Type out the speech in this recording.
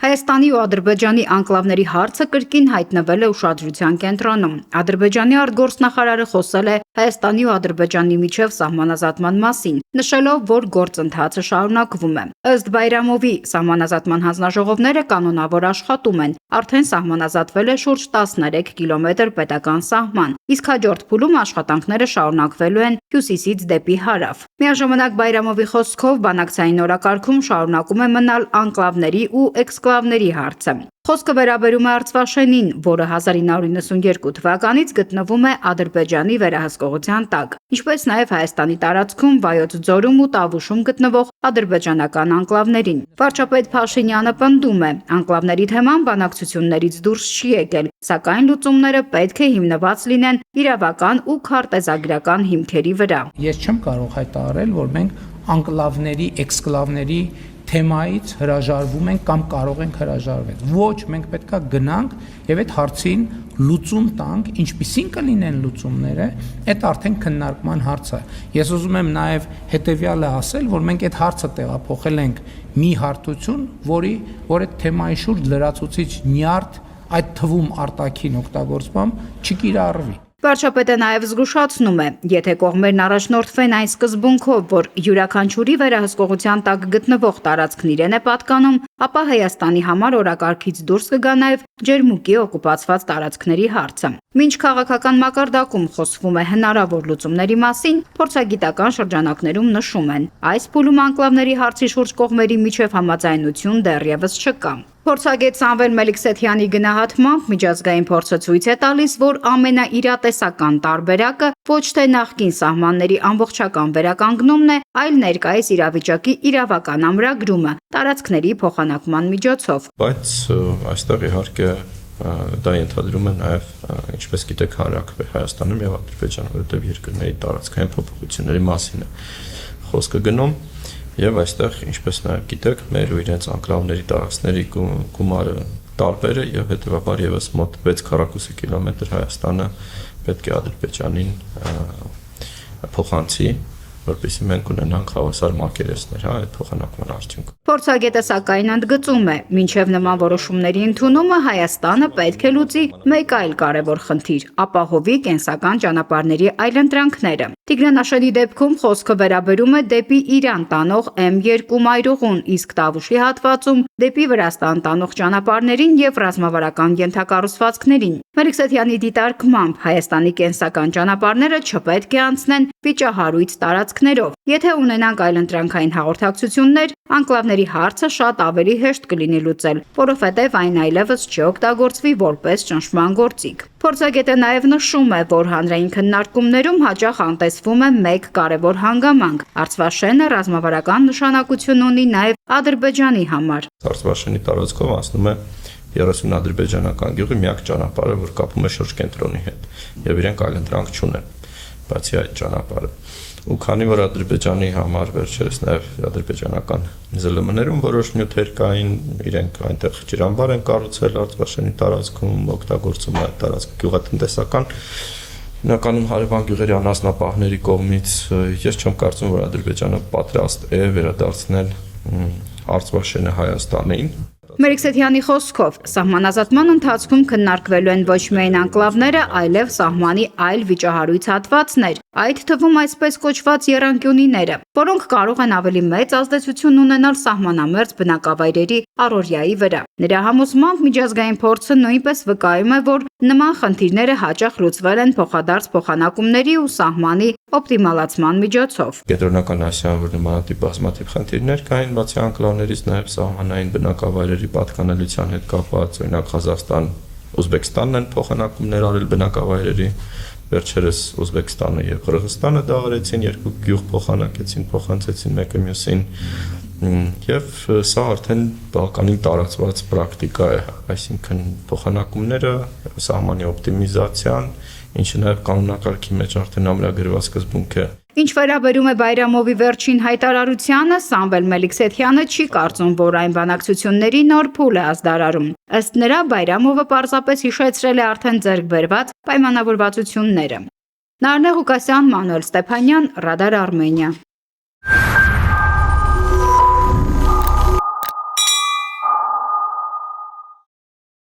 Հայաստանի ու Ադրբեջանի անկլավների հարցը կրկին հայտնվել է ուշադրության կենտրոնում։ Ադրբեջանի արտգործնախարարը խոսել է Հայաստանի ու Ադրբեջանի միջև սահմանազատման մասին, նշելով, որ գործընթացը շարունակվում է։ Ըստ Բայրամովի, սահմանազատման հանձնաժողովները կանոնավոր աշխատում են, արդեն սահմանազատվել է շուրջ 13 կիլոմետր պետական սահման, իսկ հաջորդ փուլում աշխատանքները շարունակվելու են հյուսիսից դեպի հարավ։ Միաժամանակ Բայրամովի խոսքով բանակցային օրակարգում շարունակում է մնալ անկլավների ու էքսկլավների հարցը։ Խոսքը վերաբերում է Արցվաշենին, որը 1992 թվականից գտնվում է Ադրբեջանի վերահսկողության տակ, ինչպես նաև Հայաստանի տարածքում Վայոց ձորում ու Տավուշում գտնվող ադրբեջանական անկլավներին։ Վարչապետ Փաշինյանը պնդում է, անկլավների թեման բանակցություններից դուրս չի եկել, սակայն լուծումները պետք է հիմնված լինեն իրավական ու քարտեզագրական հիմքերի վրա։ Ես չեմ կարող հայտարարել, որ մենք անկլավների, էքսկլավների թեմայից հրաժարվում ենք կամ կարող ենք հրաժարվել։ Ոչ, մենք պետքա գնանք եւ այդ հարցին լուծում տանք, ինչպիսին կլինեն լուծումները, այդ արդեն քննարկման հարց է։ Ես ուզում եմ նաեւ հետեւյալը ասել, որ մենք այդ հարցը տեղափոխել ենք մի հարթություն, որ այդ թեմայի շուրջ լրացուցիչ նյարդ, այդ թվում արտաքին օգտագործմամբ չկիրառվի։ Վարչապետը նաև զգուշացնում է, եթե կողմերն առաջնորդվեն այն սկզբունքով, որ յուրաքանչյուրի վերահսկողության տակ գտնվող տարածքն իրեն է պատկանում, ապա Հայաստանի համար օրակարգից դուրս կգա նաև ջերմուկի օկուպացված տարածքների հարցը։ Մինչ քաղաքական մակարդակում խոսվում է հնարավոր լուծումների մասին, փորձագիտական շրջանակներում նշում են, այս փուլում անկլավների հարցի շուրջ կողմերի միջև համաձայնություն դեռևս չկա։ Փորձագետ Սամվել Մելիքսեթյանի գնահատմամբ միջազգային փորձը ցույց է տալիս, որ ամենաիրատեսական տարբերակը ոչ թե նախկին սահմանների ամբողջական վերականգնումն է, այլ ներկայիս իրավիճակի իրավական ամրագրումը տարածքների փոխանակման միջոցով։ Բայց այստեղ իհարկե դա ենթադրում է նաև, ինչպես գիտեք, հանրակրվե Հայաստանում եւ Ադրբեջանում, որտեղ երկրների տարածքային փոփոխությունների մասին է խոսքը գնում։ Եվ այստեղ, ինչպես նաև գիտեք, մեր ու իրենց անկլավների տարածքների գումարը տարբեր է եւ հետեւաբար եւս մոտ 6 քառակուսի կիլոմետր Հայաստանը պետք է Ադրբեջանին փոխանցի, որպեսզի մենք ունենանք հավասար մակերեսներ, այդ փոխանակման արդյունքում։ Փորձագետը սակայն ընդգծում է, մինչև նման որոշումների ընդունումը Հայաստանը պետք է լուծի մեկ այլ կարևոր խնդիր՝ ապահովի կենսական ճանապարհների այլընտրանքները։ Տիգրան դեպքում խոսքը վերաբերում է դեպի Իրան տանող M2 մայրուղուն, իսկ Տավուշի հատվածում դեպի Վրաստան տանող ճանապարհներին եւ ռազմավարական ենթակառուցվածքներին։ Մելիքսեթյանի դիտարկմամբ Հայաստանի կենսական ճանապարհները չպետք է անցնեն վիճահարույց տարածքներով։ Եթե ունենանք այլընտրանքային հաղորդակցություններ, անկլավների հարցը շատ ավելի հեշտ կլինի լուծել, որովհետև այն այլևս չօգտագործվի որպես ճնշման գործիք։ Փորձագետը նաև նշում է, որ հանրային քննարկումներում հաճախ անտեսվում է մեկ կարևոր հանգամանք՝ Արցվաշենը ռազմավարական նշանակություն ունի նաև Ադրբեջանի համար։ Արցվաշենի տարածքով անցնում է 30 ադրբեջանական գյուղի միակ ճանապարհը, որ կապում է շրջկենտրոնի հետ, եւ իրենք այլընտրանք չունեն, բացի այդ ճանապարհը։ Ու քանի որ Ադրբեջանի համար վերջերս նաև ադրբեջանական ԶԼՄ-ներում որոշ նյութեր կային, իրենք այնտեղ ջրամբար են կառուցել Արցվաշենի տարածքում, օգտագործում այդ տարածքը գյուղատնտեսական, հիմնականում հարևան գյուղերի անասնապահների կողմից։ Ես չեմ կարծում, որ Ադրբեջանը պատրաստ է վերադարձնել Արցվաշենը Հայաստանին։ Մելիքսեթյանի խոսքով, սահմանազատման ընթացքում քննարկվելու են ոչ միայն անկլավները, այլև սահմանի այլ վիճահարույց հատվածներ, այդ թվում այսպես կոչված եռանկյունիները, որոնք կարող են ավելի մեծ ազդեցություն ունենալ սահմանամերձ բնակավայրերի առօրյայի վրա։ Նրա համոզմամբ միջազգային փորձը նույնպես վկայում է, որ նման խնդիրները հաճախ լուծվել են փոխադարձ փոխանակումների ու սահմանի օպտիմալացման միջոցով։ Կենտրոնական Ասիայում, որ նմանատիպ բազմաթիվ խնդիրներ կային, բացի անկլավներից նաև սահմանային բնակավայրերի պատկանելիության հետ կապված, օրինակ Ղազախստան, Ուզբեկստանն են փոխանակումներ արել բնակավայրերի, վերջերս Ուզբեկստանը եւ Qırğızstանը դա արեցին, երկու գյուղ փոխանակեցին, փոխանցեցին մեկը մյուսին, եւ սա արդեն բավականին տարածված պրակտիկա է, այսինքն փոխանակումները, սահմանի օպտիմիզացիան, ինչը նաև կանոնակարգի մեջ արդեն ամրագրված սկզբունք է։ Ինչ վերաբերում է Բայրամովի վերջին հայտարարությանը, Սամվել Մելիքսեթյանը չի կարծում, որ այն բանակցությունների նոր փուլ է ազդարարում։ Ըստ նրա, Բայրամովը պարզապես հիշեցրել է արդեն ձեռք բերված պայմանավորվածությունները։ Նարնե Ղուկասյան, Մանուել Ստեփանյան, Ռադար Արմենիա։